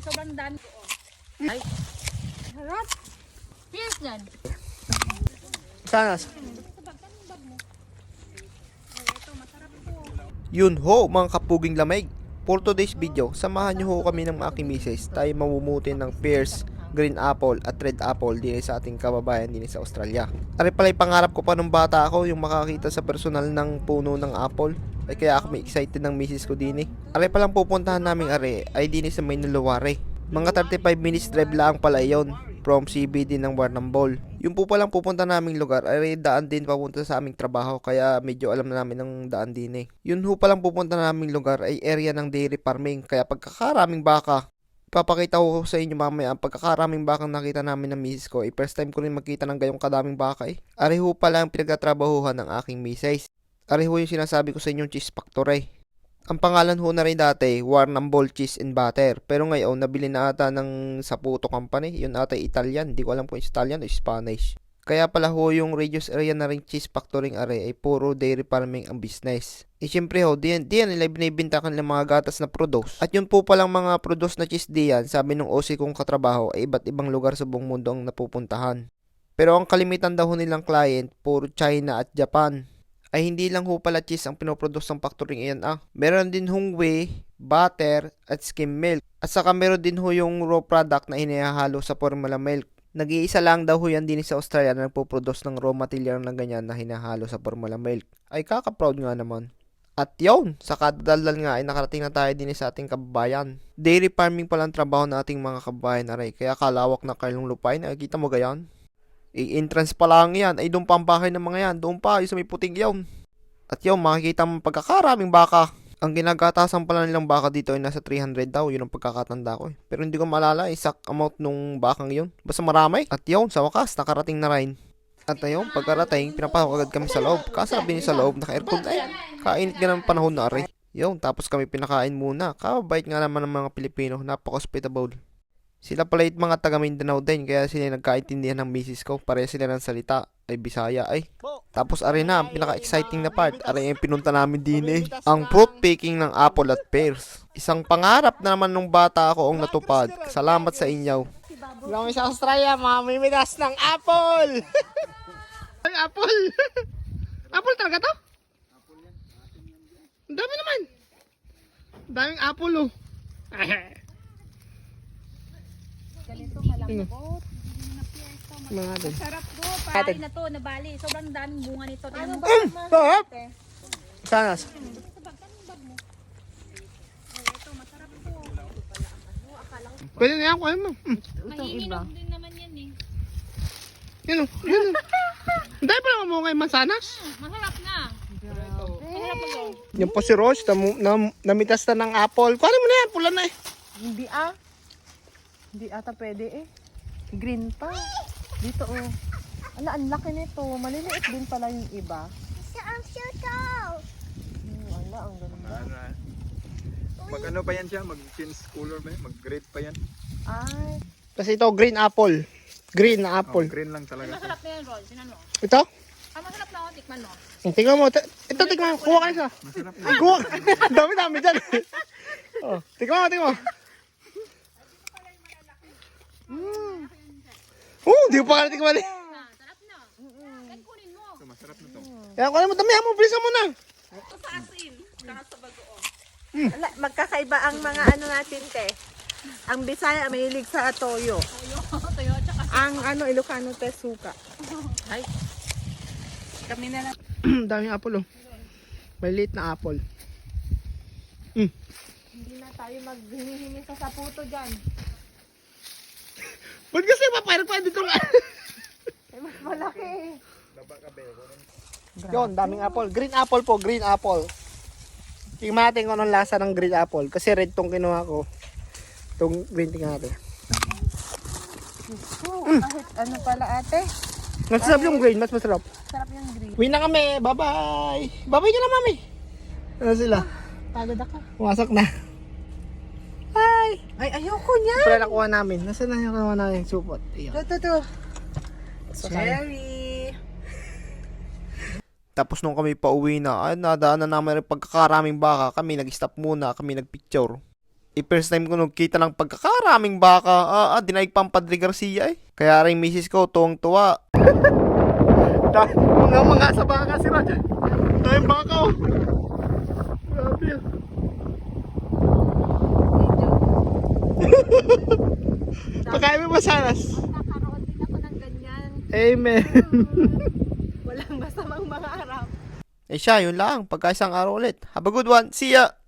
sobrang dami. Ay. Harap. Yes, yan. Sanas. Yun ho mga kapuging lamig. For today's video, samahan nyo ho kami ng aking misis. Tayo mamumuti ng pears, green apple at red apple din sa ating kababayan din sa Australia. Ari pala'y pangarap ko pa nung bata ako yung makakita sa personal ng puno ng apple. Ay kaya ako may excited ng misis ko din eh. Ari palang pupuntahan namin ari ay din sa Maynilaware. Mga 35 minutes drive lang pala yon from CBD ng Warrnambool. Yung po palang pupunta naming lugar ay daan din papunta sa aming trabaho kaya medyo alam na namin ng daan din eh. Yun ho palang pupunta naming lugar ay area ng dairy farming kaya pagkakaraming baka. Papakita ko sa inyo mamaya ang pagkakaraming bakang nakita namin ng misis ko. First time ko rin makita ng gayong kadaming baka eh. Ari ho pala ang pinagtatrabahuhan ng aking misis. Ari ho yung sinasabi ko sa inyong cheese factory. Ang pangalan ho na rin dati, Warrnambool Cheese and Butter. Pero ngayon, nabili na ata ng Saputo Company. Yun ata Italian. Hindi ko alam kung Italian o Spanish. Kaya pala ho yung radius area na rin cheese factory are ay puro dairy farming ang business. E syempre ho, diyan nila binibinta kanilang mga gatas na produce. At yun po palang mga produce na cheese diyan, sabi nung OC kong katrabaho, ay iba't ibang lugar sa buong mundo ang napupuntahan. Pero ang kalimitan daw nilang client, puro China at Japan. Ay hindi lang ho pala cheese ang pinoproduce ng factory iyan Meron din hong whey, butter, at skim milk. At saka meron din ho yung raw product na inihahalo sa formula milk. Nag-iisa lang daw ho yan din sa Australia na nagpo-produce ng raw material ng ganyan na hinahalo sa formula milk. Ay kaka-proud nga naman. At yun, sa kadadal nga ay nakarating na tayo din sa ating kababayan. Dairy farming palang trabaho na ating mga kababayan aray. Kaya kalawak na kayong lupain, nakikita mo gayan? I-entrance pa lang yan, ay doon pa ang bahay ng mga yan, doon pa, yung sa may puting yun. At yun, makikita mo pagkakaraming baka. Ang ginagatasan pala nilang baka dito ay nasa 300 daw, yun ang pagkakatanda ko eh. Pero hindi ko maalala, exact amount nung bakang yun. Basta marami. At yun, sa wakas, nakarating na rin. At ayun, pagkarating, pinapasok agad kami sa loob. Kasabi ni sa loob, naka-aircon, ay, kainit nga ng panahon na rin. Yun, tapos kami pinakain muna. Kabait nga naman ng mga Pilipino, napaka-hospitable. Sila pala yung mga taga Mindanao din, kaya sila nagkaintindihan ng misis ko. Pareha sila ng salita, ay Bisaya ay. Tapos ari na, ang pinaka-exciting na part, ari yung pinunta namin din eh. Ang fruit picking ng apple at pears. Isang pangarap na naman nung bata ako ang natupad. Salamat sa inyo. Kami sa Australia, mamimitas ng apple! Ay, apple! Apple talaga to? Ang dami naman. Ang daming apple oh. Ganito malambot. Mga din. Sarap po. Pahay na to, nabali. Sobrang daming bunga nito. Ano ba? Sarap! Sanas. Ito, masarap po. Pwede na yan, kuha mo. Mahihinog din naman yan eh. Yan o, yan o. Ang dami pa lang mo kay mansanas. Masarap na. Masarap po. Yan po si Rose, namitas na ng apple. Kuha mo na yan, pula na eh. Hindi ata pwede eh. Green pa. Dito oh. Ala, ang laki nito. Maliliit din pala yung iba. Ala, ang ganda. Mag ano pa yan siya? Mag-change color ba yan? Mag-red pa yan? Ay, Kasi ito, green apple. Green na apple. Oh, green lang talaga. Masarap na yan, Rol. Sinan mo. Ito? Masarap na ako. Tikman mo. Tingnan mo. Ito, tingnan mo. Kuha ka isa. Masarap na. Ay, kuha. Dami-dami dyan. Oh, tingnan mo, tingnan mo. Di ko pa kalating mali. Sarap na. Yan kunin mo. Ito, masarap na to. Kaya kuha mo, damihan mo. Bilisan mo na. Ito sa asin. Saka sa bagoong. ala, magkakaiba ang mga ano natin te. Ang Bisaya mahilig sa toyo. Tayo, tsaka. Ang ano Ilocano te suka. Ay. Kami na lang. Daming apple oh. Maliit na apple. Hindi na tayo maghihingi sa saputo dyan. Ba't kasi papayag pa dito nga? Ay, mas malaki. Yun, daming apple. Green apple po, green apple. Tingnan natin kung anong lasa ng green apple. Kasi red tong kinuha ko. Itong green tingnan natin. Kahit ano pala ate. Mas masarap yung green, mas masarap. Sarap yung green. Uwi na kami, bye-bye. Bye-bye ka na, mami. Ano sila? Pagod ako. Pumasok na. Hi! Ay, ayoko niya. Pero nakuha namin. Nasaan na yung nakuha namin supot? Ayan. Ito. So, Cherry. tapos nung kami pauwi na, ay nadaanan namin rin pagkakaraming baka. Kami nag-stop muna, kami nagpicture. First time ko nagkita ng pagkakaraming baka. Dinaig pa ang Padre Garcia eh. Kaya rin misis ko, tuwang-tuwa. Mga sa baka si Raja. Tayong baka oh. Grabe yan. Pakain mo masanas. Nakaroon din ako ng ganyan. Amen. Walang masamang mga arap. Siya, yun lang. Pagka isang araw ulit. Have a good one. See ya!